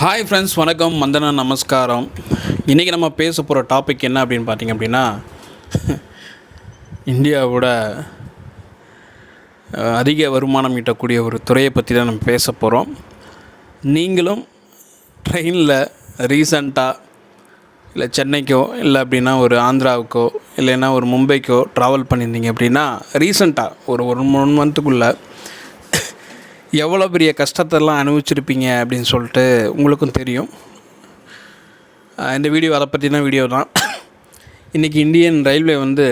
Hi friends, வணக்கம், வந்தனம், நமஸ்காரம். இன்றைக்கி நம்ம பேச போகிற டாபிக் என்ன அப்படின்னு பார்த்திங்க அப்படின்னா, இந்தியாவோட அதிக வருமானம் ஈட்டக்கூடிய ஒரு துறையை பற்றி தான் நம்ம பேச போகிறோம். நீங்களும் ட்ரெயினில் ரீசண்டாக இல்லை சென்னைக்கோ இல்லை அப்படின்னா ஒரு ஆந்திராவுக்கோ இல்லைன்னா ஒரு மும்பைக்கோ ட்ராவல் பண்ணியிருந்தீங்க அப்படின்னா ரீசண்டாக ஒரு 1 மந்த்துக்குள்ளே எவ்வளோ பெரிய கஷ்டத்தெல்லாம் அனுபவிச்சிருப்பீங்க அப்படின்னு சொல்லிட்டு உங்களுக்கும் தெரியும். இந்த வீடியோ அதை பற்றின வீடியோ தான். இன்றைக்கி இந்தியன் ரயில்வே வந்து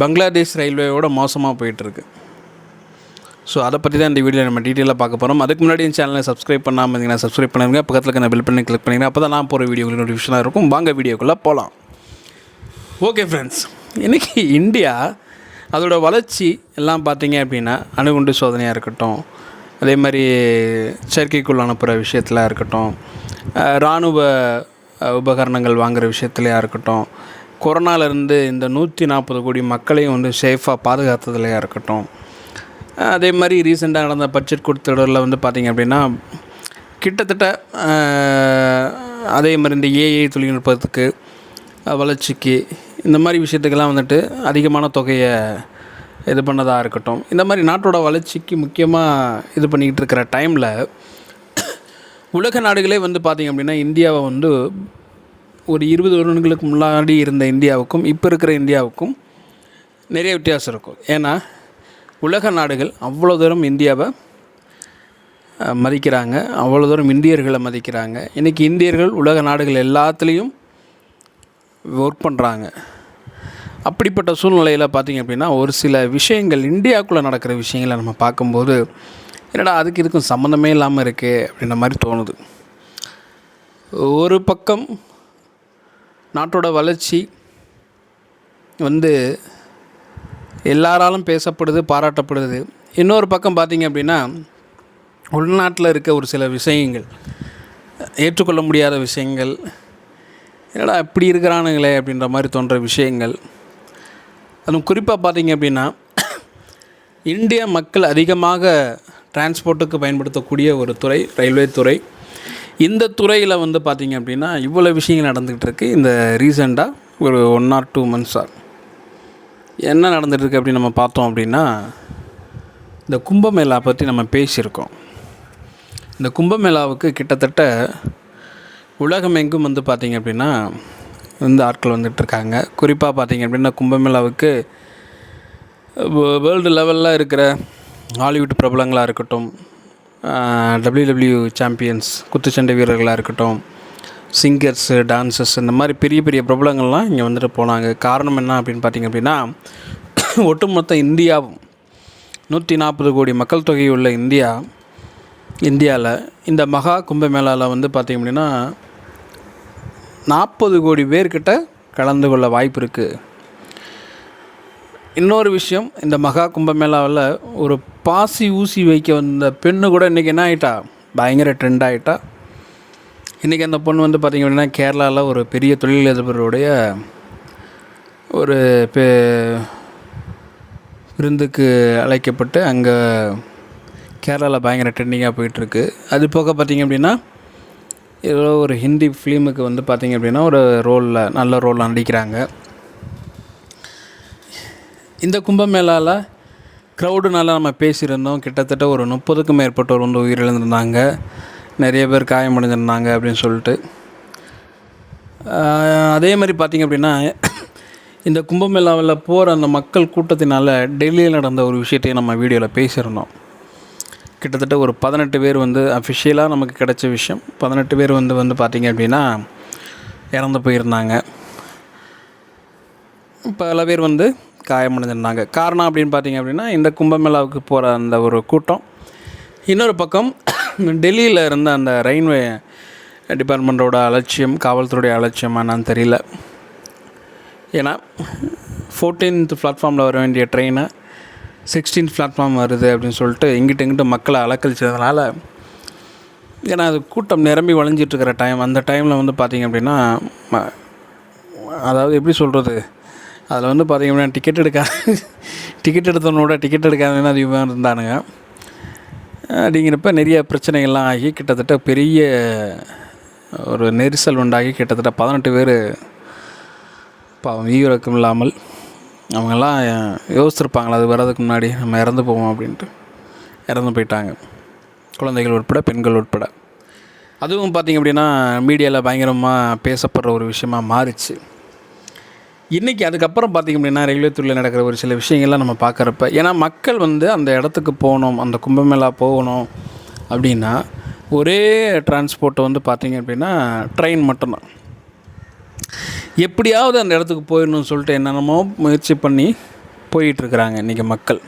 பங்களாதேஷ் ரயில்வேயோட மோசமாக போயிட்டுருக்கு. ஸோ அதை பற்றி தான் இந்த வீடியோ நம்ம டீட்டெயிலாக பார்க்க போகிறோம். அதுக்கு முன்னாடி இந்த சேனலை சப்ஸ்கிரைப் பண்ணாமல் இருந்தீங்கன்னா சப்ஸ்கிரைப் பண்ணுங்க, பக்கத்தில் இருக்க பெல் பண்ணி கிளிக் பண்ணிங்கன்னா அப்போ தான் நான் போகிற வீடியோ நோட்டிஃபிகேஷனாக இருக்கும். வாங்க வீடியோக்குள்ளே போகலாம். ஓகே ஃப்ரெண்ட்ஸ், இன்றைக்கி இந்தியா அதோட வளர்ச்சி எல்லாம் பார்த்திங்க அப்படின்னா அணுகுண்டு சோதனையாக இருக்கட்டும், அதே மாதிரி செயற்கைக்குள் அனுப்புகிற விஷயத்தில் இருக்கட்டும், இராணுவ உபகரணங்கள் வாங்குகிற விஷயத்துலையாக இருக்கட்டும், கொரோனாவிலேருந்து இந்த 140 கோடி மக்களையும் வந்து சேஃபாக பாதுகாத்ததுலையாக இருக்கட்டும், அதே மாதிரி ரீசெண்டாக நடந்த பட்ஜெட் கூட்டத்தொடரில் வந்து பார்த்திங்க அப்படின்னா கிட்டத்தட்ட அதே மாதிரி இந்த ஏஐ தொழில்நுட்பத்துக்கு வளர்ச்சிக்கு இந்த மாதிரி விஷயத்துக்கெல்லாம் வந்துட்டு அதிகமான தொகையை இது பண்ணதாக இருக்கட்டும், இந்த மாதிரி நாட்டோட வளர்ச்சிக்கு முக்கியமாக இது பண்ணிக்கிட்டு இருக்கிற டைமில் உலக நாடுகளே வந்து பார்த்திங்க அப்படின்னா இந்தியாவை வந்து ஒரு 20 வருடங்களுக்கு முன்னாடி இருந்த இந்தியாவுக்கும் இப்போ இருக்கிற இந்தியாவுக்கும் நிறைய வித்தியாசம் இருக்கும். ஏன்னா உலக நாடுகள் அவ்வளோ தூரம் இந்தியாவை மதிக்கிறாங்க, அவ்வளோ தூரம் இந்தியர்களை மதிக்கிறாங்க. இன்றைக்கி இந்தியர்கள் உலக நாடுகள் எல்லாத்துலேயும் ஒர்க் பண்ணுறாங்க. அப்படிப்பட்ட சூழ்நிலையில் பார்த்திங்க அப்படின்னா ஒரு சில விஷயங்கள் இந்தியாவுக்குள்ளே நடக்கிற விஷயங்களை நம்ம பார்க்கும்போது என்னடா அதுக்கு இதுக்கும் சம்மந்தமே இல்லாமல் இருக்கே அப்படின்ற மாதிரி தோணுது. ஒரு பக்கம் நாட்டோட வளர்ச்சி வந்து எல்லாராலும் பேசப்படுது, பாராட்டப்படுது. இன்னொரு பக்கம் பார்த்திங்க அப்படின்னா உள்நாட்டில் இருக்க ஒரு சில விஷயங்கள், ஏற்றுக்கொள்ள முடியாத விஷயங்கள், என்னடா இப்படி இருக்கிறானுங்களே அப்படின்ற மாதிரி தோன்ற விஷயங்கள். அதுவும் குறிப்பாக பார்த்திங்க அப்படின்னா இந்திய மக்கள் அதிகமாக டிரான்ஸ்போர்ட்டுக்கு பயன்படுத்தக்கூடிய ஒரு துறை ரயில்வே துறை. இந்த துறையில் வந்து பார்த்திங்க அப்படின்னா இவ்வளோ விஷயங்கள் நடந்துக்கிட்டு இருக்குது. இந்த ரீசெண்டாக ஒரு 1 or 2 months என்ன நடந்துகிட்ருக்கு அப்படின்னு நம்ம பார்த்தோம் அப்படின்னா, இந்த கும்பமேளா பற்றி நம்ம பேசியிருக்கோம். இந்த கும்பமேளாவுக்கு கிட்டத்தட்ட உலகமெங்கும் வந்து பார்த்திங்க அப்படின்னா இந்த ஆட்கள் வந்துட்டுருக்காங்க. குறிப்பாக பார்த்திங்க அப்படின்னா கும்பமேளாவுக்கு வேர்ல்டு லெவலில் இருக்கிற ஹாலிவுட் பிரபலங்களாக இருக்கட்டும், WWE சாம்பியன்ஸ் குத்துச்சண்டை வீரர்களாக இருக்கட்டும், சிங்கர்ஸு, டான்சர்ஸ், இந்த மாதிரி பெரிய பெரிய பிரபலங்கள்லாம் இங்கே வந்துட்டு போனாங்க. காரணம் என்ன அப்படின்னு பார்த்திங்க அப்படின்னா ஒட்டுமொத்த இந்தியாவும் 140 கோடி மக்கள் தொகை உள்ள இந்தியாவில் இந்த மகா கும்பமேளாவில் வந்து பார்த்திங்க அப்படின்னா 40 கோடி பேர்கிட்ட கலந்து கொள்ள வாய்ப்பு இருக்குது. இன்னொரு விஷயம், இந்த மகா கும்பமேளாவில் ஒரு பாசி ஊசி வைக்க வந்த பெண்ணு கூட இன்றைக்கி என்ன ஆகிட்டா, பயங்கர ட்ரெண்ட் ஆகிட்டா. இன்றைக்கி அந்த பொண்ணு வந்து பார்த்திங்க அப்படின்னா கேரளாவில் ஒரு பெரிய தொழிலதிபருடைய ஒரு விருந்துக்கு அழைக்கப்பட்டு அங்கே கேரளாவில் பயங்கர ட்ரெண்டிங்காக போயிட்டுருக்கு. அது போக பார்த்திங்க அப்படின்னா ஏதோ ஒரு ஹிந்தி ஃபிலிமுக்கு வந்து பார்த்திங்க அப்படின்னா ஒரு நல்ல ரோலில் நடிக்கிறாங்க. இந்த கும்பமேளாவில் க்ரௌடுனால நம்ம பேசியிருந்தோம். கிட்டத்தட்ட ஒரு 30க்கும் மேற்பட்டோர் வந்து உயிரிழந்திருந்தாங்க, நிறைய பேர் காயமடைஞ்சிருந்தாங்க அப்படின்னு சொல்லிட்டு. அதே மாதிரி பார்த்திங்க அப்படின்னா இந்த கும்பமேளாவில் போகிற அந்த மக்கள் கூட்டத்தினால் டெல்லியில் நடந்த ஒரு விஷயத்தையும் நம்ம வீடியோவில் பேசியிருந்தோம். கிட்டத்தட்ட ஒரு 18 பேர் வந்து அஃபிஷியலாக நமக்கு கிடைச்ச விஷயம், 18 பேர் வந்து பார்த்திங்க அப்படின்னா இறந்து போயிருந்தாங்க. பல பேர் வந்து காயமடைஞ்சிருந்தாங்க. காரணம் அப்படின்னு பார்த்திங்க அப்படின்னா இந்த கும்பமேளாவுக்கு போகிற அந்த ஒரு கூட்டம். இன்னொரு பக்கம் டெல்லியில் இருந்த அந்த ரயில்வே டிபார்ட்மெண்ட்டோட அலட்சியம், காவல்துறையுடைய அலட்சியம் என்னன்னு தெரியல. ஏன்னா 14th பிளாட்ஃபார்மில் வர வேண்டிய ட்ரெயினை 16th பிளாட்ஃபார்ம் வருது அப்படின்னு சொல்லிட்டு இங்கிட்ட மக்களை அலக்கழிச்சதுனால, ஏன்னா அது கூட்டம் நிரம்பி வளைஞ்சிட்ருக்கிற டைம், அந்த டைமில் வந்து பார்த்திங்க அப்படின்னா அதாவது எப்படி சொல்கிறது, அதில் வந்து பார்த்திங்க அப்படின்னா டிக்கெட் எடுத்தவனோட டிக்கெட் எடுக்காதவங்க அதிகமாக இருந்தானுங்க. அப்படிங்கிறப்ப நிறைய பிரச்சனைகள்லாம் ஆகி கிட்டத்தட்ட பெரிய ஒரு நெரிசல் உண்டாகி கிட்டத்தட்ட 18 பேர் பாவம் ஈவிரக்கம் இல்லாமல் அவங்கெல்லாம் யோசிச்சிருப்பாங்களா அது வர்றதுக்கு முன்னாடி நம்ம இறந்து போவோம் அப்படின்ட்டு இறந்து போயிட்டாங்க, குழந்தைகள் உட்பட பெண்கள் உட்பட. அதுவும் பார்த்திங்க அப்படின்னா மீடியாவில் பயங்கரமாக பேசப்படுற ஒரு விஷயமாக மாறிச்சு. இன்றைக்கி அதுக்கப்புறம் பார்த்திங்க அப்படின்னா ரயில்வே துறையில் நடக்கிற ஒரு சில விஷயங்கள்லாம் நம்ம பார்க்குறப்ப, ஏன்னா மக்கள் வந்து அந்த இடத்துக்கு போகணும், அந்த கும்பமேளா போகணும் அப்படின்னா ஒரே டிரான்ஸ்போர்ட்டை வந்து பார்த்திங்க அப்படின்னா ட்ரெயின் மட்டும்தான். எப்படியாவது அந்த இடத்துக்கு போயிடணும்னு சொல்லிட்டு என்னென்னமோ முயற்சி பண்ணி போயிட்டுருக்குறாங்க இன்றைக்கி மக்கள்.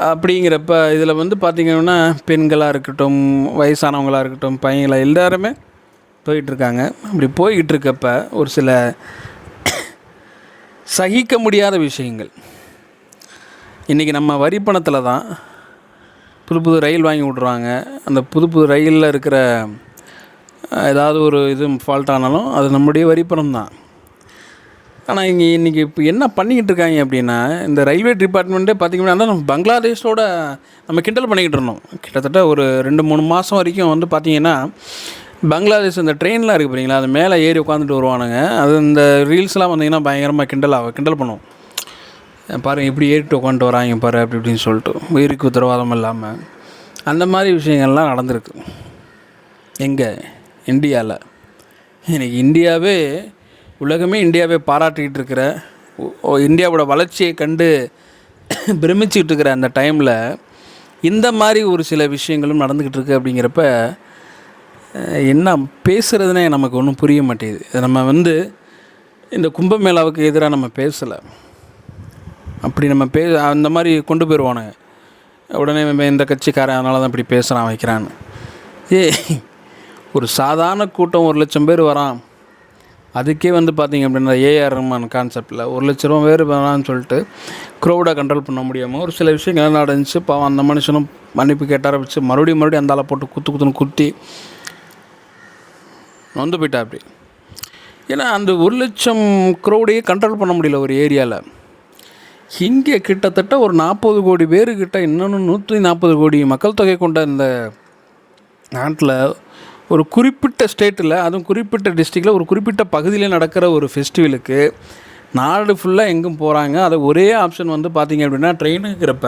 அப்படிங்கிறப்ப இதில் வந்து பார்த்திங்கன்னா பெண்களாக இருக்கட்டும், வயசானவங்களாக இருக்கட்டும், பையங்களாக எல்லாருமே போயிட்டுருக்காங்க. அப்படி போய்கிட்டுருக்கப்ப ஒரு சில சகிக்க முடியாத விஷயங்கள். இன்றைக்கி நம்ம வரி பணத்தில் தான் புது ரயில் வாங்கி விட்ருவாங்க. அந்த புது ரயிலில் இருக்கிற ஏதாவது ஒரு இது ஃபால்ட் ஆனாலும் அது நம்முடைய வரி பணம் தான். ஆனால் இன்றைக்கி இப்போ என்ன பண்ணிக்கிட்டு இருக்காங்க அப்படின்னா, இந்த ரயில்வே டிபார்ட்மெண்ட்டே பார்த்திங்கன்னா நம்ம பங்களாதேஷோட நம்ம கிண்டல் பண்ணிக்கிட்டு இருந்தோம். கிட்டத்தட்ட ஒரு 2-3 மாதம் வரைக்கும் வந்து பார்த்திங்கன்னா பங்களாதேஷ் இந்த ட்ரெயின்லாம் இருக்குது பார்த்தீங்களா, அது மேலே ஏறி உட்காந்துட்டு வருவானுங்க. அது இந்த ரீல்ஸ்லாம் வந்திங்கன்னா பயங்கரமாக கிண்டல் பண்ணுவோம். பாருங்கள் எப்படி ஏறிட்டு உட்காந்துட்டு வராங்க பாரு அப்படி இப்படின்னு சொல்லிட்டு, உயிருக்கு உத்தரவாதம் இல்லாமல் அந்த மாதிரி விஷயங்கள்லாம் நடந்திருக்கு. எங்கே இந்தியாவில் இன்றைக்கி உலகமே இந்தியாவே பாராட்டிக்கிட்டு இருக்கிற, இந்தியாவோட வளர்ச்சியை கண்டு பிரமிச்சிக்கிட்டு இருக்கிற அந்த டைமில் இந்த மாதிரி ஒரு சில விஷயங்களும் நடந்துக்கிட்டு இருக்குது. அப்படிங்கிறப்ப என்ன பேசுகிறதுனே நமக்கு ஒன்றும் புரிய மாட்டேங்குது. நம்ம வந்து இந்த கும்பமேளாவுக்கு எதிராக நம்ம பேசலை, அப்படி நம்ம அந்த மாதிரி கொண்டு போயிடுவானுங்க. உடனே இந்த கட்சிக்காரன் அதனால தான் இப்படி பேசுகிறான் வைக்கிறான்னு. ஒரு சாதாரண கூட்டம் 1 லட்சம் பேர் வரான், அதுக்கே வந்து பார்த்திங்க அப்படின்னா ஏஆர் ரஹ்மான் கான்செப்டில் 1 லட்சம் பேர் வரான்னு சொல்லிட்டு க்ரௌடை கண்ட்ரோல் பண்ண முடியாமல் ஒரு சில விஷயங்கள் நடந்துச்சு. பாவம் அந்த மனுஷனும் மன்னிப்பு கேட்ட ஆரம்பிச்சு மறுபடியும் அந்த ஆளை போட்டு குத்துன்னு குத்தி வந்து போயிட்டா. அப்படி ஏன்னா அந்த 1 லட்சம் க்ரௌடையே கண்ட்ரோல் பண்ண முடியல ஒரு ஏரியாவில். இங்கே கிட்டத்தட்ட ஒரு 40 கோடி பேருக்கிட்ட, இன்னொன்று 140 கோடி மக்கள் தொகை கொண்ட இந்த நாட்டில் ஒரு குறிப்பிட்ட ஸ்டேட்டில், அதுவும் குறிப்பிட்ட டிஸ்ட்ரிக்டில் ஒரு குறிப்பிட்ட பகுதியில் நடக்கிற ஒரு ஃபெஸ்டிவலுக்கு நாடு ஃபுல்லாக எங்கும் போகிறாங்க. அது ஒரே ஆப்ஷன் வந்து பார்த்திங்க அப்படின்னா ட்ரெயினுங்கிறப்ப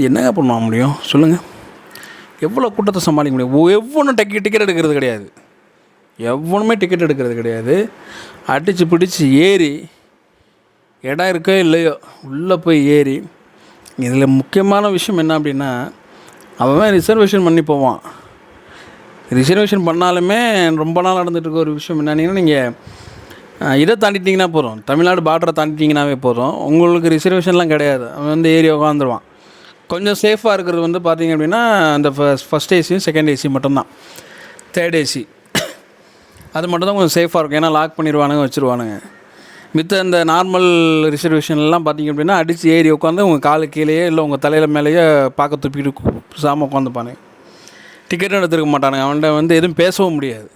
என்னங்க பண்ண முடியும் சொல்லுங்கள்? எவ்வளோ கூட்டத்தை சமாளிக்க முடியும்? எவ்வளோ டிக்கெட் எடுக்கிறது கிடையாது, எவ்வளவுமே டிக்கெட் எடுக்கிறது கிடையாது. அடித்து பிடிச்சி ஏறி இடம் இருக்கோ இல்லையோ உள்ளே போய் ஏறி. இதில் முக்கியமான விஷயம் என்ன அப்படின்னா, அவன் ரிசர்வேஷன் பண்ணி போவான். ரிசர்வேஷன் பண்ணாலுமே ரொம்ப நாள் நடந்துகிட்ருக்க ஒரு விஷயம் என்னன்னா, நீங்கள் இதை தாண்டிட்டிங்கன்னா போதும், தமிழ்நாடு பார்டரை தாண்டிட்டிங்கனாவே போதும், உங்களுக்கு ரிசர்வேஷன்லாம் கிடையாது. அவன் வந்து ஏறி உட்காந்துருவான். கொஞ்சம் சேஃபாக இருக்கிறது வந்து பார்த்திங்க அப்படின்னா அந்த ஃபஸ்ட் ஏசியும் செகண்ட் ஏசி மட்டும்தான். தேர்ட் ஏசி அது மட்டும்தான் கொஞ்சம் சேஃபாக இருக்கும், ஏன்னா லாக் பண்ணிடுவானுங்க வச்சுருவானுங்க. மித்த இந்த நார்மல் ரிசர்வேஷன்லாம் பார்த்திங்க அப்படின்னா அடித்து ஏறி உட்காந்து உங்கள் காலு கீழேயே இல்லை உங்கள் தலையில் மேலேயே பார்க்க துப்பிட்டு சாம உட்காந்துப்பானு. டிக்கெட்டும் எடுத்துருக்க மாட்டானுங்க, அவன்கிட்ட வந்து எதுவும் பேசவும் முடியாது.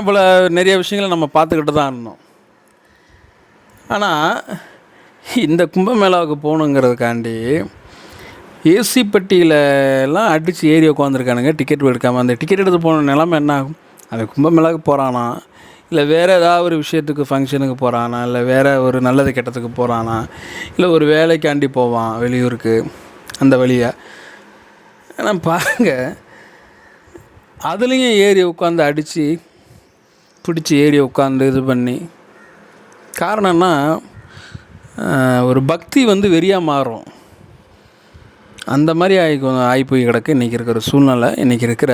போல் நிறைய விஷயங்களை நம்ம பார்த்துக்கிட்டு தான் இருந்தோம். ஆனால் இந்த கும்பமேளாவுக்கு போகணுங்கிறதுக்காண்டி ஏசி பெட்டியிலலாம் அடித்து ஏறி உட்காந்துருக்கானுங்க டிக்கெட் எடுக்காமல். அந்த டிக்கெட் எடுத்து போன நிலமை என்ன ஆகும்? அந்த கும்பமேளாவுக்கு போகிறானா, இல்லை வேறு ஏதாவது ஒரு விஷயத்துக்கு ஃபங்க்ஷனுக்கு போகிறானா, இல்லை வேறு ஒரு நல்லது கெட்டத்துக்கு போகிறானா, இல்லை ஒரு வேலைக்காண்டி போவான் வெளியூருக்கு அந்த வழியாக. ஆனால் பாருங்கள், அதுலேயும் ஏறி உட்காந்து அடித்து பிடிச்சி ஏறி உட்காந்து இது பண்ணி. காரணம்னா ஒரு பக்தி வந்து வெறியாக மாறும். அந்த மாதிரி ஆகி போய் கிடக்கு இன்றைக்கி இருக்கிற சூழ்நிலை, இன்றைக்கி இருக்கிற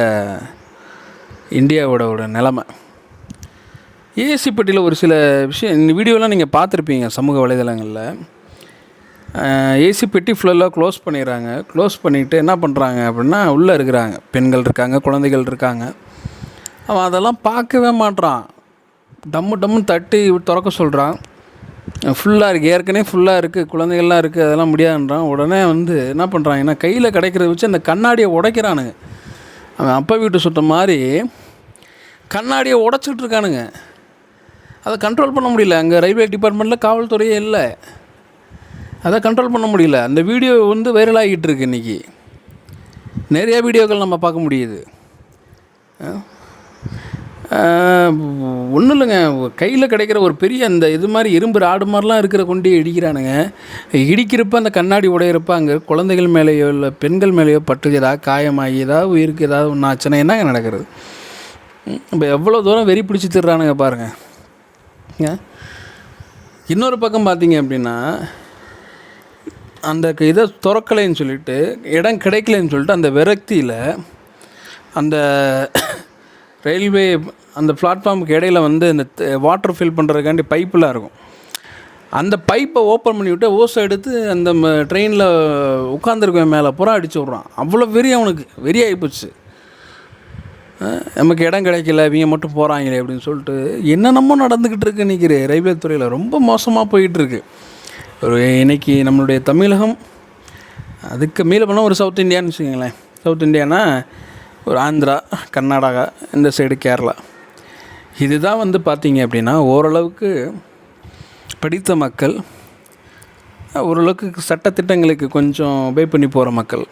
இந்தியாவோட நிலைமை. ஏசி பெட்டியில் ஒரு சில விஷயம் இந்த வீடியோலாம் நீங்கள் பார்த்துருப்பீங்க சமூக வலைதளங்களில். ஏசி பெட்டி ஃபுல்லாக க்ளோஸ் பண்ணிடுறாங்க. க்ளோஸ் பண்ணிவிட்டு என்ன பண்ணுறாங்க அப்படின்னா, உள்ளே இருக்கிறாங்க பெண்கள் இருக்காங்க, குழந்தைகள் இருக்காங்க. அவன் அதெல்லாம் பார்க்கவே மாட்றான். டம்முன்னு தட்டி திறக்க சொல்கிறான். ஃபுல்லாக இருக்குது, ஏற்கனவே ஃபுல்லாக இருக்குது, குழந்தைகள்லாம் இருக்குது, அதெல்லாம் முடியாதுன்றான். உடனே வந்து என்ன பண்ணுறாங்கன்னா, கையில் கிடைக்கிறத வச்சு அந்த கண்ணாடியை உடைக்கிறானுங்க. அவன் அப்பா வீட்டு சுட்ட மாதிரி கண்ணாடியை உடச்சிக்கிட்டு இருக்கானுங்க. அதை கண்ட்ரோல் பண்ண முடியல. அங்கே ரயில்வே டிபார்ட்மெண்ட்டில் காவல்துறையே இல்லை. அதை கண்ட்ரோல் பண்ண முடியல. அந்த வீடியோ வந்து வைரல் ஆகிட்டு இருக்கு இன்றைக்கி. நிறையா வீடியோக்கள் நம்ம பார்க்க முடியுது. ஒன்றும் இல்லைங்க, கையில் கிடைக்கிற ஒரு பெரிய அந்த இது மாதிரி இரும்பு ராடு மாதிரிலாம் இருக்கிற கொண்டு இடிக்கிறானுங்க. இடிக்கிறப்ப அந்த கண்ணாடி உடையிறப்ப அங்கே குழந்தைகள் மேலேயோ இல்லை பெண்கள் மேலேயோ பட்டு ஏதாவது காயமாகி ஏதாவது உயிருக்கு ஏதாவது ஒன்று ஆச்சுன்னா என்னங்க நடக்கிறது? இப்போ எவ்வளோ தூரம் வெறி பிடிச்சி திடுறானுங்க பாருங்கள். இன்னொரு பக்கம் பார்த்தீங்க அப்படின்னா, அந்த இதை திறக்கலைன்னு சொல்லிட்டு இடம் கிடைக்கலன்னு சொல்லிட்டு அந்த விரக்தியில் அந்த ரயில்வே அந்த பிளாட்ஃபார்முக்கு இடையில வந்து இந்த வாட்டர் ஃபில் பண்ணுறதுக்காண்டி பைப்பெலாம் இருக்கும். அந்த பைப்பை ஓப்பன் பண்ணி விட்டு ஓஸை எடுத்து அந்த ட்ரெயினில் உட்காந்துருக்க மேலே புறா அடிச்சு விட்றான். அவ்வளோ வெறி, அவனுக்கு வெறி ஆகிப்போச்சு. நமக்கு இடம் கிடைக்கல, இவங்க மட்டும் போகிறாங்களே அப்படின்னு சொல்லிட்டு என்னென்னமோ நடந்துக்கிட்டு இருக்கு இன்றைக்கி ரயில்வே துறையில். ரொம்ப மோசமாக போயிட்டுருக்கு. ஒரு இன்றைக்கி நம்மளுடைய தமிழகம், அதுக்கு மீள போனால் ஒரு சவுத் இந்தியான்னு வச்சுக்கோங்களேன். சவுத் இந்தியானா ஒரு ஆந்திரா, கர்நாடகா, இந்த சைடு கேரளா. இதுதான் வந்து பார்த்திங்க அப்படின்னா ஓரளவுக்கு படித்த மக்கள், ஓரளவுக்கு சட்டத்திட்டங்களுக்கு கொஞ்சம் ஒபே பண்ணி போகிற மக்கள்.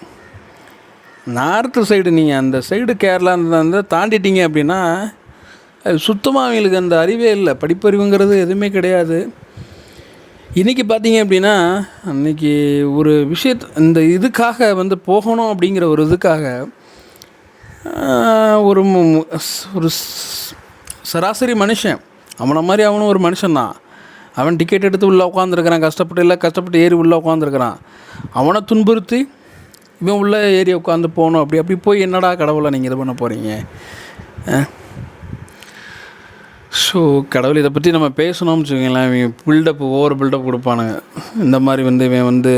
நார்த்து சைடு நீங்கள் அந்த சைடு கேரளா அந்த தாண்டிட்டீங்க அப்படின்னா சுத்தமாக அவங்களுக்கு அந்த அறிவே இல்லை. படிப்பறிவுங்கிறது எதுவுமே கிடையாது. இன்றைக்கி பார்த்தீங்க அப்படின்னா, அன்றைக்கி ஒரு இந்த இதுக்காக வந்து போகணும் அப்படிங்கிற ஒரு இதுக்காக ஒரு ஒரு சராசரி மனுஷன், அவனை மாதிரி அவனும் ஒரு மனுஷன்தான். அவன் டிக்கெட் எடுத்து உள்ளே உட்காந்துருக்கிறான், கஷ்டப்பட்டு ஏறி உள்ளே உட்காந்துருக்கிறான். அவனை துன்புறுத்தி இவன் உள்ளே ஏறி உட்காந்து போகணும். அப்படி போய் என்னடா கடவுளை நீங்கள் இது பண்ண போகிறீங்க? ஸோ கடவுள் இதை பற்றி நம்ம பேசணும்னு வச்சுக்கோங்களேன். இவன் ஓவர் பில்டப் கொடுப்பானுங்க. இந்த மாதிரி வந்து இவன் வந்து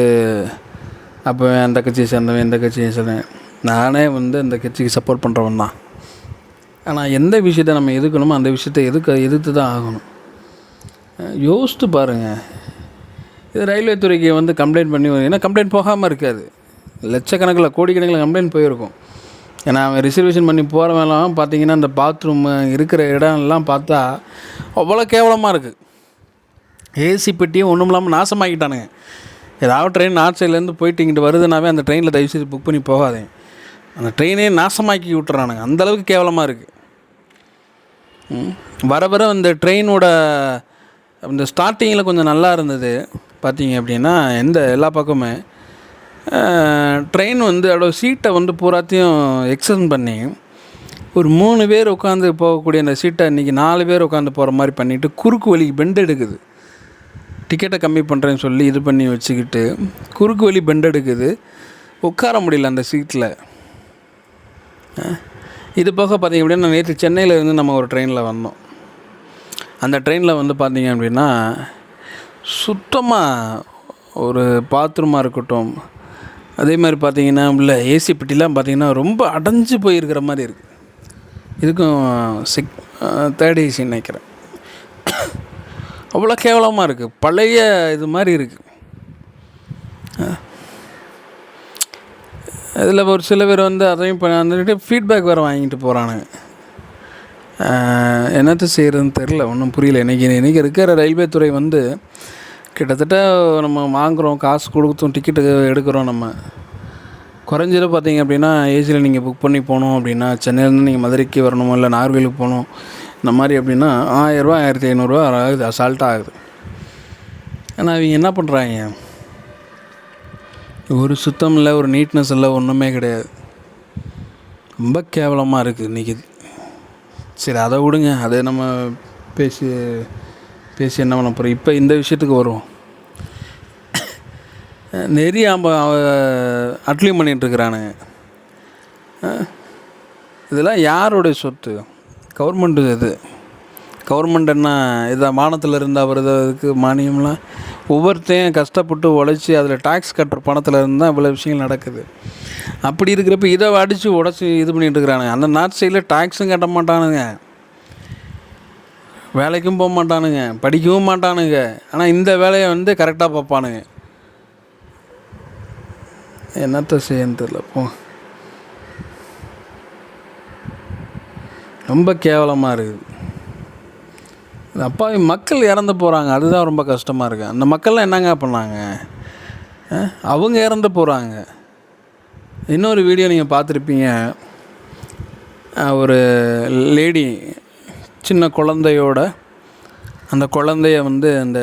அப்போ அந்த கட்சியை சேர்ந்தவன், இந்த கட்சியை சேர்ந்தவன். நானே வந்து அந்த கட்சிக்கு சப்போர்ட் பண்ணுறவன் தான். ஆனால் எந்த விஷயத்தை நம்ம எதுக்கணுமோ அந்த விஷயத்தை எதிர்த்து தான் ஆகணும். யோசித்து பாருங்கள். இது ரயில்வே துறைக்கு வந்து கம்ப்ளைண்ட் பண்ணி, ஏன்னா கம்ப்ளைண்ட் போகாமல் இருக்காது. லட்சக்கணக்கில் கோடிக்கணக்கில் கம்ப்ளைண்ட் போயிருக்கும். ஏன்னா அவன் ரிசர்வேஷன் பண்ணி போகிறவெல்லாம் பார்த்தீங்கன்னா அந்த பாத்ரூம் இருக்கிற இடம்லாம் பார்த்தா அவ்வளோ கேவலமாக இருக்குது. ஏசி பெட்டியும் ஒன்றும் இல்லாமல் நாசமாக்கிட்டானுங்க. ஏதாவது ட்ரெயின் நார்த் சைட்லேருந்து போயிட்டு இங்கிட்டு வருதுனாவே அந்த ட்ரெயினில் தயவுசெய்து புக் பண்ணி போகாதீங்க. அந்த ட்ரெயினே நாசமாக்கி விட்டுறானுங்க. அந்தளவுக்கு கேவலமாக இருக்குது. வர அந்த ட்ரெயினோட இந்த ஸ்டார்டிங்கில் கொஞ்சம் நல்லா இருந்தது. பார்த்தீங்க அப்படின்னா எல்லா பக்கமே ட்ரெயின் வந்து அதோட சீட்டை வந்து பூராத்தையும் எக்ஸ்டெண்ட் பண்ணி ஒரு 3 பேர் உட்காந்து போகக்கூடிய அந்த சீட்டை இன்றைக்கி 4 பேர் உட்காந்து போகிற மாதிரி பண்ணிவிட்டு குறுக்கு வழிக்கு பெண்ட் எடுக்குது. டிக்கெட்டை கம்மி பண்ணுறேன்னு சொல்லி இது பண்ணி வச்சுக்கிட்டு குறுக்கு வழி பெண்ட் எடுக்குது. உட்கார முடியல அந்த சீட்டில். இது போக பார்த்திங்க அப்படின்னா, நேற்று சென்னையில் இருந்து நம்ம ஒரு ட்ரெயினில் வந்தோம். அந்த ட்ரெயினில் வந்து பார்த்திங்க அப்படின்னா சுத்தமாக ஒரு பாத்ரூமாக இருக்கட்டும், அதே மாதிரி பார்த்திங்கன்னா உள்ள ஏசி பெட்டிலாம் பார்த்திங்கன்னா ரொம்ப அடைஞ்சு போயிருக்கிற மாதிரி இருக்குது. இதுக்கும் தேர்ட் ஏசின்னு நினைக்கிறேன். அவ்வளோ கேவலமாக இருக்குது. பழைய இது மாதிரி இருக்குது. இதில் ஒரு சில பேர் வந்து அதையும் வந்துட்டு ஃபீட்பேக் வேறு வாங்கிட்டு போகிறானுங்க. என்னத்தை செய்கிறதுன்னு தெரில, ஒன்றும் புரியல. இன்றைக்கி இருக்கிற ரயில்வே துறை வந்து கிட்டத்தட்ட நம்ம வாங்குகிறோம், காசு கொடுத்தும் டிக்கெட்டு எடுக்கிறோம். நம்ம குறைஞ்சது பார்த்திங்க அப்படின்னா ஏசியில் நீங்கள் புக் பண்ணி போகணும் அப்படின்னா, சென்னையிலேருந்து நீங்கள் மதுரைக்கு வரணுமோ இல்லை நாகர்கோவிலுக்கு போகணும் இந்த மாதிரி அப்படின்னா 1000 ரூபா 1500 ரூபா ஆகுது, அசால்ட்டாக ஆகுது. ஆனால் அவங்க என்ன பண்ணுறாங்க? ஒரு சுத்தம் இல்லை, ஒரு நீட்னஸ் இல்லை, ஒன்றுமே கிடையாது. ரொம்ப கேவலமாக இருக்குது இன்றைக்கி. சரி, அதை விடுங்க, அதை நம்ம பேசி என்ன பண்ண போகிறோம். இப்போ இந்த விஷயத்துக்கு வருவோம். நிறைய அட்லீம் பண்ணிகிட்ருக்கிறானுங்க. இதெல்லாம் யாருடைய சொத்து? கவர்மெண்ட்டு. இது கவர்மெண்ட் என்ன இதை வானத்தில் இருந்தால் வருது? அதுக்கு மானியம்லாம் ஒவ்வொருத்தையும் கஷ்டப்பட்டு உழைச்சி அதில் டேக்ஸ் கட்டுற பணத்தில் இருந்தால் இவ்வளோ விஷயங்கள் நடக்குது. அப்படி இருக்கிறப்ப இதை அடித்து உடச்சி இது பண்ணிகிட்டு இருக்கிறானுங்க. அந்த நார்த் சைடில் டேக்ஸும் கட்ட மாட்டானுங்க, வேலைக்கும் போக மாட்டானுங்க, படிக்கவும் மாட்டானுங்க. ஆனால் இந்த வேலையை வந்து கரெக்டாக பார்ப்பானுங்க. என்னத்தை செய்யன்னு தெரியல. ரொம்ப கேவலமாக இருக்குது. அப்பாவி மக்கள் இறந்து போகிறாங்க, அதுதான் ரொம்ப கஷ்டமாக இருக்குது. அந்த மக்கள்லாம் என்னங்க பண்ணாங்க? அவங்க இறந்து போகிறாங்க. இன்னொரு வீடியோ நீங்கள் பார்த்துருப்பீங்க, ஒரு லேடி சின்ன குழந்தையோட அந்த குழந்தைய வந்து அந்த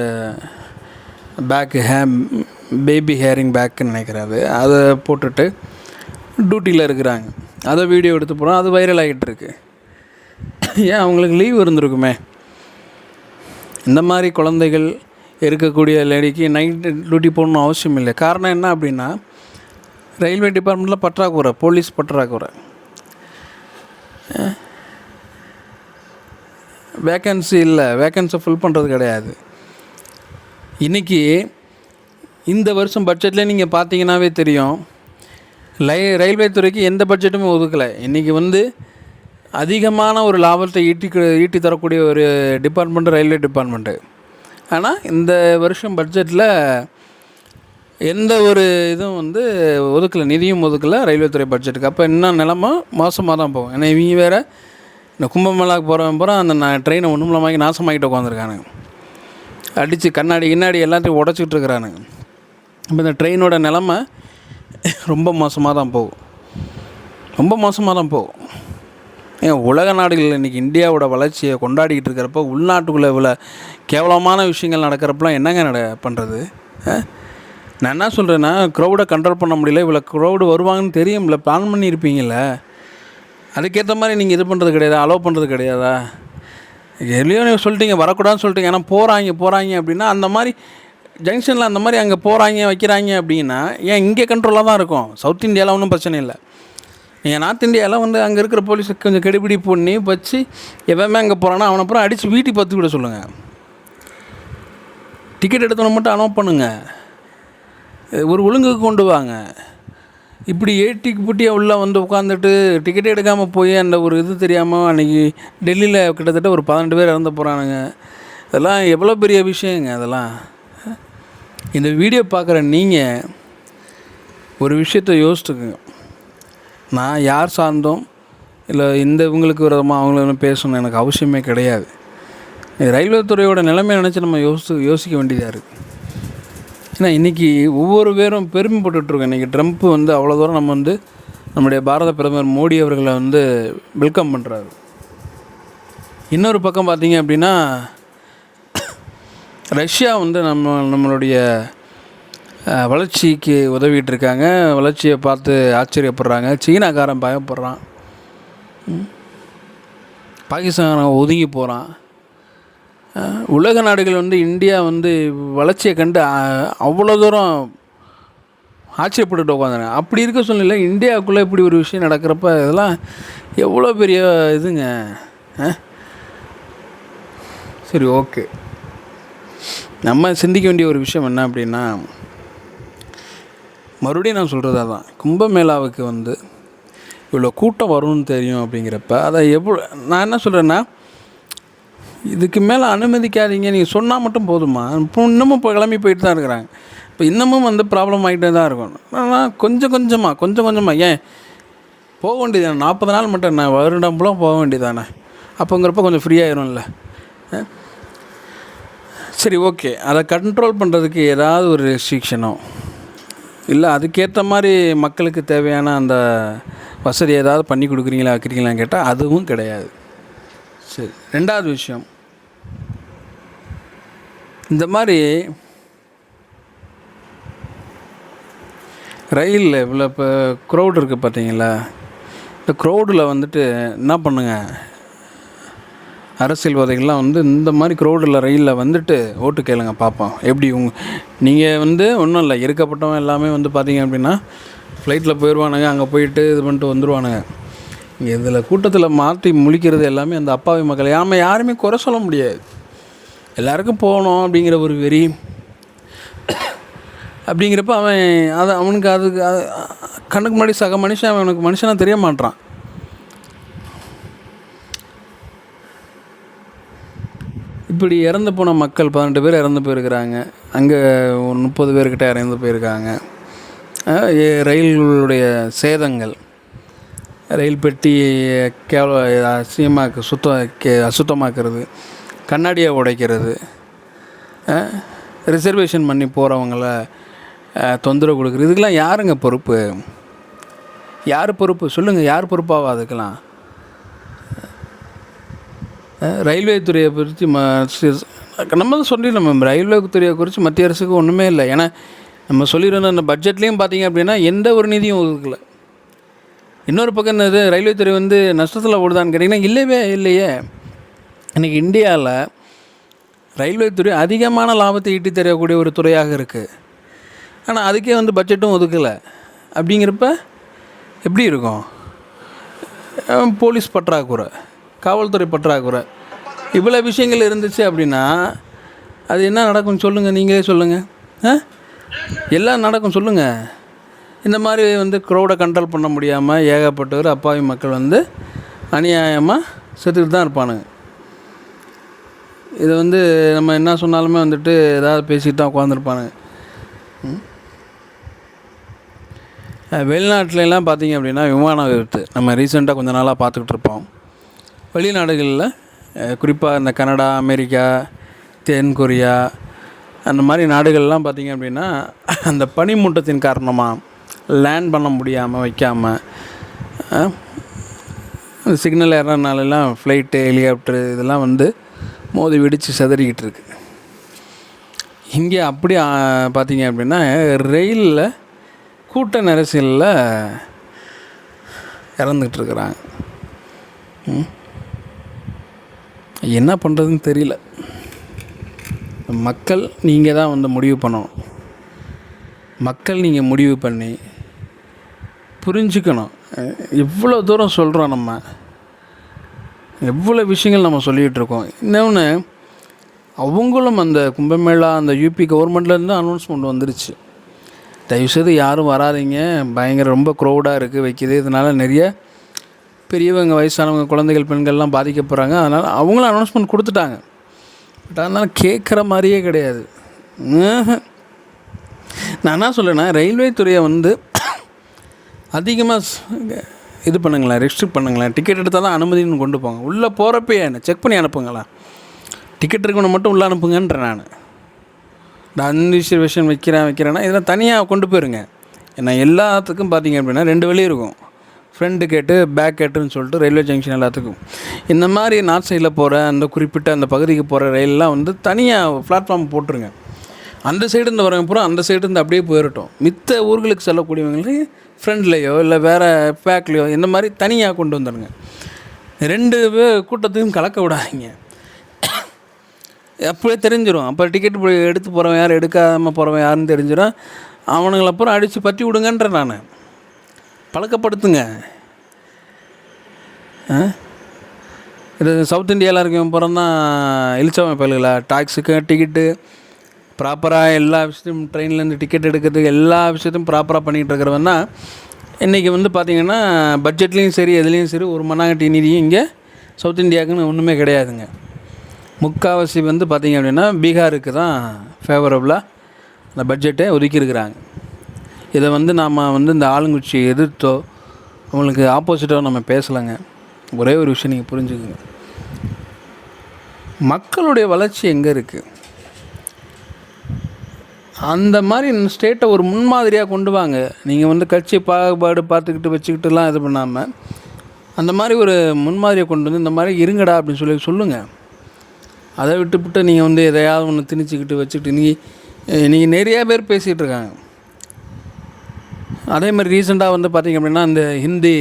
பேபி ஹேரிங் பேக்குன்னு நினைக்கிறாரு, அதை போட்டுட்டு டியூட்டியில் இருக்கிறாங்க. அதை வீடியோ எடுத்து போகிறோம், அது வைரல் ஆகிட்டுருக்கு. ஏன் அவங்களுக்கு லீவ் இருந்திருக்குமே. இந்த மாதிரி குழந்தைகள் இருக்கக்கூடிய லேடிக்கு நைட்டு டியூட்டி போகணுன்னு அவசியம் இல்லை. காரணம் என்ன அப்படின்னா, ரயில்வே டிபார்ட்மெண்ட்டில் பற்றாக்குறை, போலீஸ் பற்றாக்குறை, வேக்கன்சி இல்லை, வேக்கன்சி ஃபில் பண்ணுறது கிடையாது. இன்றைக்கி இந்த வருஷம் பட்ஜெட்டில் நீங்கள் பார்த்தீங்கன்னாவே தெரியும், ரயில்வே துறைக்கு எந்த பட்ஜெட்டுமே ஒதுக்கலை. இன்றைக்கி வந்து அதிகமான ஒரு லாபத்தை ஈட்டி தரக்கூடிய ஒரு டிபார்ட்மெண்ட்டு ரயில்வே டிபார்ட்மெண்ட்டு. ஆனால் இந்த வருஷம் பட்ஜெட்டில் எந்த ஒரு இதுவும் வந்து ஒதுக்கலை, நிதியும் ஒதுக்கலை ரயில்வே துறை பட்ஜெட்டுக்கு. அப்போ இன்னும் நிலமை மோசமாக தான் போகும். ஏன்னா இவங்க வேறு இந்த கும்பமேளாவுக்கு போகிறவன் அந்த ட்ரெயினை ஒன்றும் நாசமாகிட்டு உட்காந்துருக்கானுங்க, அடித்து கண்ணாடி எல்லாத்தையும் உடச்சிக்கிட்டு இருக்கிறானுங்க. இப்போ இந்த ட்ரெயினோட நிலமை ரொம்ப மோசமாக தான் போகும், ரொம்ப மோசமாக தான் போகும். ஏன் உலக நாடுகள் இன்றைக்கி இந்தியாவோட வளர்ச்சியை கொண்டாடிக்கிட்டு இருக்கிறப்ப உள்நாட்டுக்குள்ளே இவ்வளோ கேவலமான விஷயங்கள் நடக்கிறப்பெல்லாம் என்னங்க பண்ணுறது? நான் என்ன சொல்கிறேன்னா, க்ரௌடை கண்ட்ரோல் பண்ண முடியல, இவ்வளோ க்ரௌடு வருவாங்கன்னு தெரியும்ல, பிளான் பண்ணியிருப்பீங்கள, அதுக்கேற்ற மாதிரி நீங்கள் இது பண்ணுறது கிடையாது, அலோவ் பண்ணுறது கிடையாதா? எதுலையோ நீங்கள் சொல்லிட்டீங்க, வரக்கூடாதுன்னு சொல்லிட்டீங்க. ஆனால் போகிறாங்க அப்படின்னா அந்த மாதிரி ஜங்ஷனில் அந்த மாதிரி அங்கே வைக்கிறாங்க அப்படின்னா ஏன் இங்கே கண்ட்ரோலாக தான் இருக்கும். சவுத் இந்தியாவில் ஒன்றும் பிரச்சனை இல்லை. நீங்கள் நார்த் இந்தியாவில் வந்து அங்கே இருக்கிற போலீஸுக்கு கொஞ்சம் கெடுபிடி பண்ணி வச்சு எவமே அங்கே போகிறான்னா அவனை அப்புறம் அடித்து வீட்டுக்கு பற்றி விட சொல்லுங்கள். டிக்கெட் எடுத்தவனை மட்டும் அலோவ் பண்ணுங்கள், ஒரு ஒழுங்குக்கு கொண்டு வாங்க. இப்படி ஏட்டிக்கு புட்டியாக உள்ளே வந்து உட்காந்துட்டு டிக்கெட்டே எடுக்காமல் போய் அந்த ஒரு இது தெரியாமல் அன்றைக்கி டெல்லியில் கிட்டத்தட்ட ஒரு 12 பேர் இறந்து போகிறானுங்க. இதெல்லாம் எவ்வளோ பெரிய விஷயங்க அதெல்லாம். இந்த வீடியோ பார்க்குற நீங்கள் ஒரு விஷயத்தை யோசிச்சுக்குங்க. நான் யார் சார்ந்தோம் இல்லை இவங்களுக்கு விரோதமாக அவங்களுக்கு பேசணும் எனக்கு அவசியமே கிடையாது. ரயில்வே துறையோட நிலைமையை நினச்சி நம்ம யோசிக்க வேண்டியதாக இருக்குது. ஏன்னா இன்றைக்கி ஒவ்வொரு பேரும் பெருமைப்பட்டுருக்கோம். இன்றைக்கி ட்ரம்ப் வந்து அவ்வளோ தூரம் நம்ம வந்து நம்முடைய பாரத பிரதமர் மோடி அவர்களை வந்து வெல்கம் பண்ணுறாரு. இன்னொரு பக்கம் பார்த்திங்க அப்படின்னா, ரஷ்யா வந்து நம்மளுடைய வளர்ச்சிக்கு உதவிட்டு இருக்காங்க, வளர்ச்சியை பார்த்து ஆச்சரியப்படுறாங்க. சீனாக்காரன் பயப்படுறான், பாகிஸ்தான் ஒதுங்கி போகிறான். உலக நாடுகள் வந்து இந்தியா வந்து வளர்ச்சியை கண்டு அவ்வளோ தூரம் ஆச்சரியப்பட்டுட்டு உட்காந்துங்க. அப்படி இருக்க சூழ்நிலை இந்தியாவுக்குள்ளே இப்படி ஒரு விஷயம் நடக்கிறப்ப இதெல்லாம் எவ்வளோ பெரிய இதுங்க. சரி, ஓகே, நம்ம சிந்திக்க வேண்டிய ஒரு விஷயம் என்ன அப்படின்னா, மறுபடியும் நான் சொல்கிறது அதான், கும்பமேளாவுக்கு வந்து இவ்வளோ கூட்டம் வரும்னு தெரியும் அப்படிங்கிறப்ப அதை நான் என்ன சொல்கிறேன்னா, இதுக்கு மேலே அனுமதிக்காதீங்க. நீங்கள் சொன்னால் மட்டும் போதுமா? இப்போ இன்னமும் இப்போ கிளம்பி போயிட்டு தான் இருக்கிறாங்க. இப்போ இன்னமும் வந்து ப்ராப்ளம் ஆகிட்டே தான் இருக்கும். ஆனால் கொஞ்சம் கொஞ்சமாக ஏன் போக வேண்டியதானே? 40 நாள் மட்டும் என்ன, வருடம் ஃபுல்லாக போக வேண்டியதானே? அப்போங்கிறப்ப கொஞ்சம் ஃப்ரீயாகிடும்ல. சரி, ஓகே, அதை கண்ட்ரோல் பண்ணுறதுக்கு ஏதாவது ஒரு ரெஸ்ட்ரிக்ஷனோ இல்லை அதுக்கேற்ற மாதிரி மக்களுக்கு தேவையான அந்த வசதி ஏதாவது பண்ணி வைக்கிறீங்களான்னு கேட்டால் அதுவும் கிடையாது. சரி, ரெண்டாவது விஷயம், இந்த மாதிரி ரயிலில் இவ்வளோ இப்போ க்ரௌட் இருக்குது பார்த்தீங்களா? இந்த க்ரௌடில் வந்துட்டு என்ன பண்ணுங்கள், அரசியல்வாதிகள்லாம் வந்து இந்த மாதிரி க்ரௌடில் ரயிலில் வந்துட்டு ஓட்டு கேளுங்க பார்ப்போம். எப்படி நீங்கள் வந்து ஒன்றும் இல்லை, இருக்கப்பட்டவன் எல்லாமே வந்து பார்த்தீங்க அப்படின்னா ஃப்ளைட்டில் போயிடுவானுங்க, அங்கே போயிட்டு இது பண்ணிட்டு வந்துடுவானுங்க. இதில் கூட்டத்தில் மாற்றி முழிக்கிறது எல்லாமே அந்த அப்பாவி மக்கள். யாருமே குறை சொல்ல முடியாது. எல்லாருக்கும் போகணும் அப்படிங்கிற ஒரு வெறி அப்படிங்கிறப்ப அவனுக்கு கண்ணுக்கு முன்னாடி சக மனுஷன் அவனுக்கு மனுஷனாக தெரிய மாட்டான். இப்படி இறந்து போன மக்கள் 18 பேர் இறந்து போயிருக்கிறாங்க. அங்கே ஒரு 30 பேர்கிட்ட இறந்து போயிருக்காங்க. ரயில்களுடைய சேதங்கள், ரயில் பெட்டி அசுத்தமாக்குறது, கண்ணாடியை உடைக்கிறது, ரிசர்வேஷன் பண்ணி போகிறவங்கள தொந்தரவு கொடுக்குறது, இதுக்கெல்லாம் யாருங்க பொறுப்பு? யார் பொறுப்பு சொல்லுங்கள்? யார் பொறுப்பாவா அதுக்கெல்லாம்? ரயில்வே துறையை குறித்து நம்ம தான் சொல்லிடணும். ரயில்வே துறையை குறித்து மத்திய அரசுக்கு ஒன்றுமே இல்லை. ஏன்னா நம்ம சொல்லிடுறோம், அந்த பட்ஜெட்லேயும் பார்த்தீங்க அப்படின்னா எந்த ஒரு நிதியும் ஒதுக்கலை. இன்னொரு பக்கம் என்னது, ரயில்வே துறை வந்து நஷ்டத்தில் ஓடுதான்னு கேட்டிங்கன்னா இல்லவே இல்லையே. இன்றைக்கி இந்தியாவில் ரயில்வே துறை அதிகமான லாபத்தை ஈட்டி தரக்கூடிய ஒரு துறையாக இருக்குது. ஆனால் அதுக்கே வந்து பட்ஜெட்டும் ஒதுக்கலை. அப்படிங்கிறப்ப எப்படி இருக்கும்? போலீஸ் பற்றாக்குறை, காவல்துறை பற்றாக்குறை, இவ்வளோ விஷயங்கள் இருந்துச்சு அப்படின்னா அது என்ன நடக்கும் சொல்லுங்கள்? நீங்களே சொல்லுங்கள். எல்லாம் நடக்கும் சொல்லுங்கள். இந்த மாதிரி வந்து க்ரௌடை கண்ட்ரோல் பண்ண முடியாமல் ஏகப்பட்டவர் அப்பாவி மக்கள் வந்து அநியாயமாக செத்துக்கிட்டு தான் இருப்பானுங்க. இதை வந்து நம்ம என்ன சொன்னாலுமே வந்துட்டு ஏதாவது பேசிக்கிட்டு தான் உட்காந்துருப்பானுங்க. வெளிநாட்டிலலாம் பார்த்திங்க அப்படின்னா விமான விபத்து நம்ம ரீசெண்டாக கொஞ்ச நாளாக பார்த்துக்கிட்டு இருப்போம். வெளிநாடுகளில் குறிப்பாக இந்த கனடா, அமெரிக்கா, தென்கொரியா அந்த மாதிரி நாடுகள்லாம் பார்த்திங்க அப்படின்னா அந்த பனிமூட்டத்தின் காரணமாக லேண்ட் பண்ண முடியாமல் வைக்காமல் சிக்னல் ஏறனாலெல்லாம் ஃப்ளைட்டு, ஹெலிகாப்டரு இதெல்லாம் வந்து மோதி வெடித்து செதறிக்கிட்டு இருக்கு. இங்கே அப்படி பார்த்திங்க அப்படின்னா ரயிலில் கூட்ட நெரிசலில் இறந்துக்கிட்டுருக்குறாங்க. என்ன பண்ணுறதுன்னு தெரியல. மக்கள் நீங்கள் தான் வந்து முடிவு பண்ணணும். மக்கள் நீங்கள் முடிவு பண்ணி புரிஞ்சுக்கணும். எவ்வளோ தூரம் சொல்கிறோம், நம்ம எவ்வளோ விஷயங்கள் நம்ம சொல்லிகிட்டு இருக்கோம். இன்னொன்று, அவங்களும் அந்த கும்பமேளா அந்த யூபி கவர்மெண்ட்லேருந்து அனௌன்ஸ்மெண்ட் வந்துருச்சு, தயவுசெய்து யாரும் வராதிங்க, பயங்கர ரொம்ப க்ரௌடாக இருக்குது வைக்கிது, இதனால் நிறைய பெரியவங்க, வயசானவங்க, குழந்தைகள், பெண்கள்லாம் பாதிக்க போகிறாங்க. அதனால் அவங்களும் அனௌன்ஸ்மெண்ட் கொடுத்துட்டாங்க. பட் அதனால் கேட்குற மாதிரியே கிடையாது. நான் என்ன சொல்லேன்னா, ரயில்வே துறையை வந்து அதிகமாக இது பண்ணுங்களேன், ரெஸ்ட்ரிக்ட் பண்ணுங்களேன். டிக்கெட் எடுத்தால் தான் அனுமதின்னு கொண்டு போங்க. உள்ளே போகிறப்ப என்ன செக் பண்ணி அனுப்புங்களேன். டிக்கெட் இருக்கணும் மட்டும் உள்ளே அனுப்புங்கன்றேன். நான் ரிசர்வேஷன் வைக்கிறேன்னா இதெல்லாம் தனியாக கொண்டு போயிருங்க. ஏன்னா எல்லாத்துக்கும் பார்த்திங்க அப்படின்னா 2 வழி இருக்கும், ஃப்ரண்ட் கேட்டு பேக் கேட்டுன்னு சொல்லிட்டு ரயில்வே ஜங்ஷன் எல்லாத்துக்கும். இந்த மாதிரி நார்த் சைடில் போகிற அந்த குறிப்பிட்ட அந்த பகுதிக்கு போகிற ரயிலெலாம் வந்து தனியாக பிளாட்ஃபார்ம் போட்டுருங்க. அந்த சைடு இருந்து வரவங்க பூரா அந்த சைடு இருந்து அப்படியே போயிடட்டும். மித்த ஊர்களுக்கு செல்லக்கூடியவங்களுக்கு ஃப்ரெண்ட்லேயோ இல்லை வேறு பேக்லேயோ இந்த மாதிரி தனியாக கொண்டு வந்துடுங்க. 2 கூட்டத்தையும் கலக்க விடாதீங்க. அப்படியே தெரிஞ்சிடும். அப்போ டிக்கெட் எடுத்து போகிறவன் யார், எடுக்காமல் போகிறவன் யாருன்னு தெரிஞ்சிடும். அவனுங்களை அப்புறம் அடித்து பற்றி விடுங்கன்ற நான் பழக்கப்படுத்துங்க. இது சவுத் இந்தியாவில் இருக்கவன் பிறந்தான் இழிச்சவன் பயல்களா? டாக்ஸுக்கு டிக்கெட்டு ப்ராப்பராக எல்லா விஷயத்தையும், ட்ரெயின்லேருந்து டிக்கெட் எடுக்கிறதுக்கு எல்லா விஷயத்தையும் ப்ராப்பராக பண்ணிகிட்டு இருக்கிறவன் தான் இன்றைக்கி வந்து பார்த்திங்கன்னா பட்ஜெட்லேயும் சரி எதுலேயும் சரி ஒரு மண்ணாங்கட்டி நிதியும் இங்கே சவுத் இந்தியாவுக்குன்னு ஒன்றுமே கிடையாதுங்க. முக்கால்வாசி வந்து பார்த்திங்க அப்படின்னா பீகாருக்கு தான் ஃபேவரபுளாக அந்த பட்ஜெட்டை ஒதுக்கியிருக்கிறாங்க. இதை வந்து நாம் வந்து இந்த ஆளுங்கட்சியை எதிர்த்தோ அவங்களுக்கு ஆப்போசிட்டாக நம்ம பேசலைங்க. ஒரே ஒரு விஷயம் நீங்கள் புரிஞ்சுக்குங்க, மக்களுடைய வளர்ச்சி எங்கே இருக்குது, அந்த மாதிரி ஸ்டேட்டை ஒரு முன்மாதிரியாக கொண்டு வாங்க. நீங்கள் வந்து கட்சி பாகுபாடு பார்த்துக்கிட்டு வச்சுக்கிட்டுலாம் இது பண்ணாமல் அந்த மாதிரி ஒரு முன்மாதிரியை கொண்டு வந்து இந்த மாதிரி இருங்கடா அப்படின்னு சொல்லுங்கள். அதை விட்டுவிட்டு நீங்கள் வந்து எதையாவது ஒன்று திணிச்சிக்கிட்டு வச்சுக்கிட்டு நீங்கள் நிறையா பேர் பேசிகிட்டு இருக்காங்க. அதே மாதிரி ரீசெண்டாக வந்து பார்த்திங்க அப்படின்னா இந்த ஹிந்தி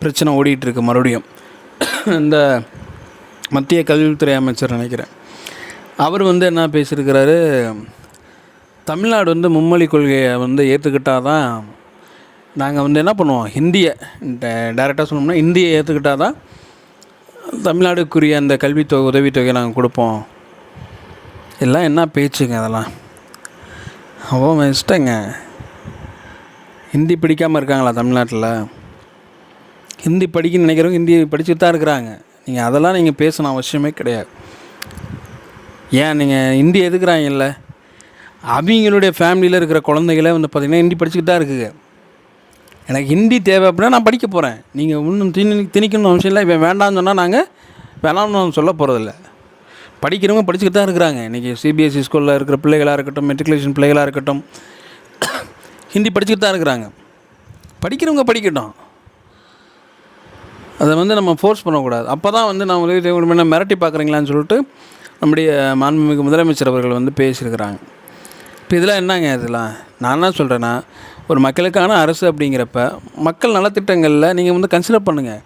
பிரச்சனை ஓடிட்டுருக்கு மறுபடியும். இந்த மத்திய கல்வித்துறை அமைச்சர் நினைக்கிறேன், அவர் வந்து என்ன பேசியிருக்கிறாரு, தமிழ்நாடு வந்து மும்மொழி கொள்கையை வந்து ஏற்றுக்கிட்டால் தான் நாங்கள் வந்து என்ன பண்ணுவோம், ஹிந்தியை டைரெக்டாக சொல்லணும்னா ஹிந்தியை ஏற்றுக்கிட்டால் தான் தமிழ்நாடுக்குரிய அந்த கல்வித்தொகை உதவித்தொகை நாங்கள் கொடுப்போம். எல்லாம் என்ன பேச்சுங்க அதெல்லாம்? அவன் இஷ்டங்க. ஹிந்தி படிக்காமல் இருக்காங்களா தமிழ்நாட்டில்? ஹிந்தி படிக்கணும்னு நினைக்கிறவங்க ஹிந்தி படிச்சுட்டு தான் இருக்கிறாங்க. நீங்கள் அதெல்லாம் நீங்கள் பேசணும் அவசியமே கிடையாது. ஏன் நீங்கள் ஹிந்தி எதுக்குறாங்கல்ல, அவங்களுடைய ஃபேமிலியில் இருக்கிற குழந்தைகளே வந்து பார்த்திங்கன்னா ஹிந்தி படிச்சுக்கிட்டு தான் இருக்குங்க. எனக்கு ஹிந்தி தேவை அப்படின்னா நான் படிக்க போகிறேன். நீங்கள் இன்னும் திணிக்கணும் அவசியம் இல்லை. இப்போ வேண்டாம்னு சொன்னால் நாங்கள் வேணாம்னு சொல்ல போகிறதில்ல. படிக்கிறவங்க படிச்சுக்கிட்டு தான் இருக்கிறாங்க. இன்றைக்கி சிபிஎஸ்சி ஸ்கூலில் இருக்கிற பிள்ளைகளாக இருக்கட்டும், மெட்ரிகுலேஷன் பிள்ளைகளாக இருக்கட்டும், ஹிந்தி படிச்சுக்கிட்டு தான் இருக்கிறாங்க. படிக்கிறவங்க படிக்கட்டும், அதை வந்து நம்ம ஃபோர்ஸ் பண்ணக்கூடாது. அப்போ தான் வந்து நான் என்ன மிரட்டி பார்க்குறீங்களான்னு சொல்லிட்டு நம்முடைய மாண்புமிகு முதலமைச்சர் அவர்கள் வந்து பேசியிருக்கிறாங்க. இப்போ இதெல்லாம் என்னங்க, இதெல்லாம் நான் என்ன சொல்கிறேன்னா, ஒரு மக்களுக்கான அரசு அப்படிங்கிறப்ப மக்கள் நலத்திட்டங்களில் நீங்கள் வந்து கன்சிடர் பண்ணுங்கள்.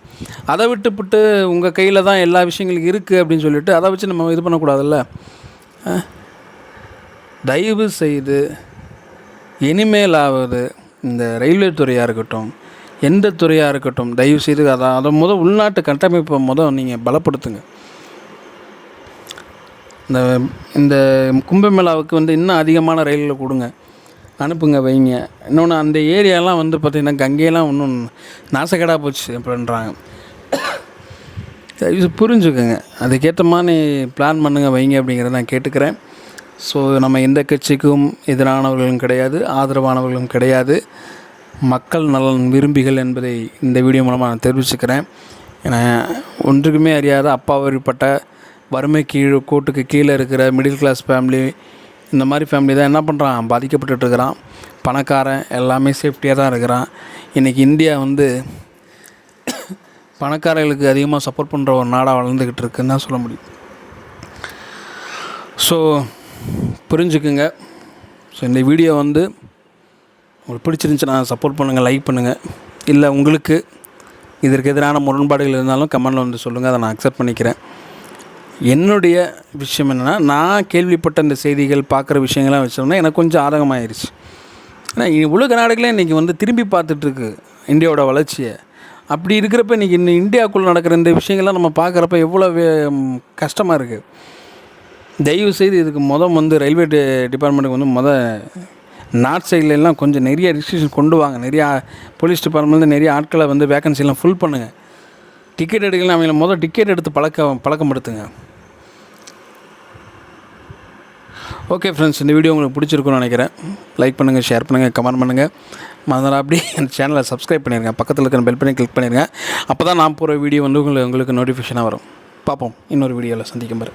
அதை விட்டுப்புட்டு உங்கள் கையில் தான் எல்லா விஷயங்களும் இருக்குது அப்படின்னு சொல்லிட்டு அதை வச்சு நம்ம இது பண்ணக்கூடாதுல்ல. தயவு செய்து இனிமேலாவது இந்த ரயில்வே துறையாக இருக்கட்டும், எந்த துறையாக இருக்கட்டும், தயவு செய்து அதை உள்நாட்டு கட்டமைப்பை நீங்கள் பலப்படுத்துங்க. இந்த கும்பமேளாவுக்கு வந்து இன்னும் அதிகமான ரயில்களை கொடுங்க, அனுப்புங்க, வைங்க. இன்னொன்று அந்த ஏரியாலாம் வந்து பார்த்திங்கன்னா கங்கையெல்லாம் இன்னும் நாசக்கேடாக போச்சு அப்படின்றாங்க. தயவு புரிஞ்சுக்கோங்க, அதுக்கேற்ற மாதிரி பிளான் பண்ணுங்கள், வைங்க அப்படிங்கிறத நான் கேட்டுக்கிறேன். ஸோ நம்ம எந்த கட்சிக்கும் எதிரானவர்களும் கிடையாது, ஆதரவானவர்களும் கிடையாது, மக்கள் நலன் விரும்பிகள் என்பதை இந்த வீடியோ மூலமாக நான் தெரிவிச்சுக்கிறேன். ஏன்னா ஒன்றுக்குமே அறியாத அப்பாவரிப்பட்ட வறுமை கோட்டுக்கு கீழே இருக்கிற மிடில் கிளாஸ் ஃபேமிலி, இந்த மாதிரி ஃபேமிலி தான் என்ன பண்ணுறான், பாதிக்கப்பட்டுருக்கிறான். பணக்காரன் எல்லாமே சேஃப்டியாக தான் இருக்கிறான். இன்றைக்கி இந்தியா வந்து பணக்காரர்களுக்கு அதிகமாக சப்போர்ட் பண்ணுற ஒரு நாடாக வளர்ந்துக்கிட்டு இருக்குன்னு தான் சொல்ல முடியும். ஸோ புரிஞ்சுக்குங்க. ஸோ இந்த வீடியோ வந்து உங்களுக்கு பிடிச்சிருந்துச்சுன்னா சப்போர்ட் பண்ணுங்கள், லைக் பண்ணுங்கள். இல்லை உங்களுக்கு இதற்கு எதிரான முரண்பாடுகள் இருந்தாலும் கமெண்டில் வந்து சொல்லுங்கள், அதை நான் அக்செப்ட் பண்ணிக்கிறேன். என்னுடைய விஷயம் என்னென்னா, நான் கேள்விப்பட்ட இந்த செய்திகள் பார்க்குற விஷயங்கள்லாம் வச்சோம்னா எனக்கு கொஞ்சம் ஆதகமாகிருச்சு. ஏன்னா உலக நாடுகளே இன்றைக்கி வந்து திரும்பி பார்த்துட்ருக்கு இந்தியாவோட வளர்ச்சியை. அப்படி இருக்கிறப்ப இன்றைக்கி இந்தியாவுக்குள்ளே நடக்கிற இந்த விஷயங்கள்லாம் நம்ம பார்க்குறப்ப எவ்வளோ கஷ்டமாக இருக்குது. தயவு செய்து இதுக்கு வந்து ரயில்வே டிபார்ட்மெண்ட்டுக்கு வந்து நார்த் சைட்லலாம் கொஞ்சம் நிறைய ரெஸ்ட்ரிக்ஷன் கொண்டு வாங்க. நிறையா போலீஸ் டிபார்ட்மெண்ட்லேருந்து நிறைய ஆட்களை வந்து வேக்கன்சிலாம் ஃபுல் பண்ணுங்கள். டிக்கெட் எடுக்கலாம், அவங்கள டிக்கெட் எடுத்து பழக்கப்படுத்துங்க. ஓகே ஃப்ரெண்ட்ஸ், இந்த வீடியோ உங்களுக்கு பிடிச்சிருக்குன்னு நினைக்கிறேன். லைக் பண்ணுங்கள், ஷேர் பண்ணுங்கள், கமெண்ட் பண்ணுங்கள். மறந்துடா அப்படி என் சேனலை சப்ஸ்கிரைப் பண்ணிடுங்க, பக்கத்தில் இருக்கிற பெல் பண்ணி கிளிக் பண்ணிடுங்க. அப்போ தான் நான் போகிற வீடியோ வந்து உங்களுக்கு நோட்டிஃபிகேஷனாக வரும். பார்ப்போம், இன்னொரு வீடியோவில் சந்திக்கும் பாரு.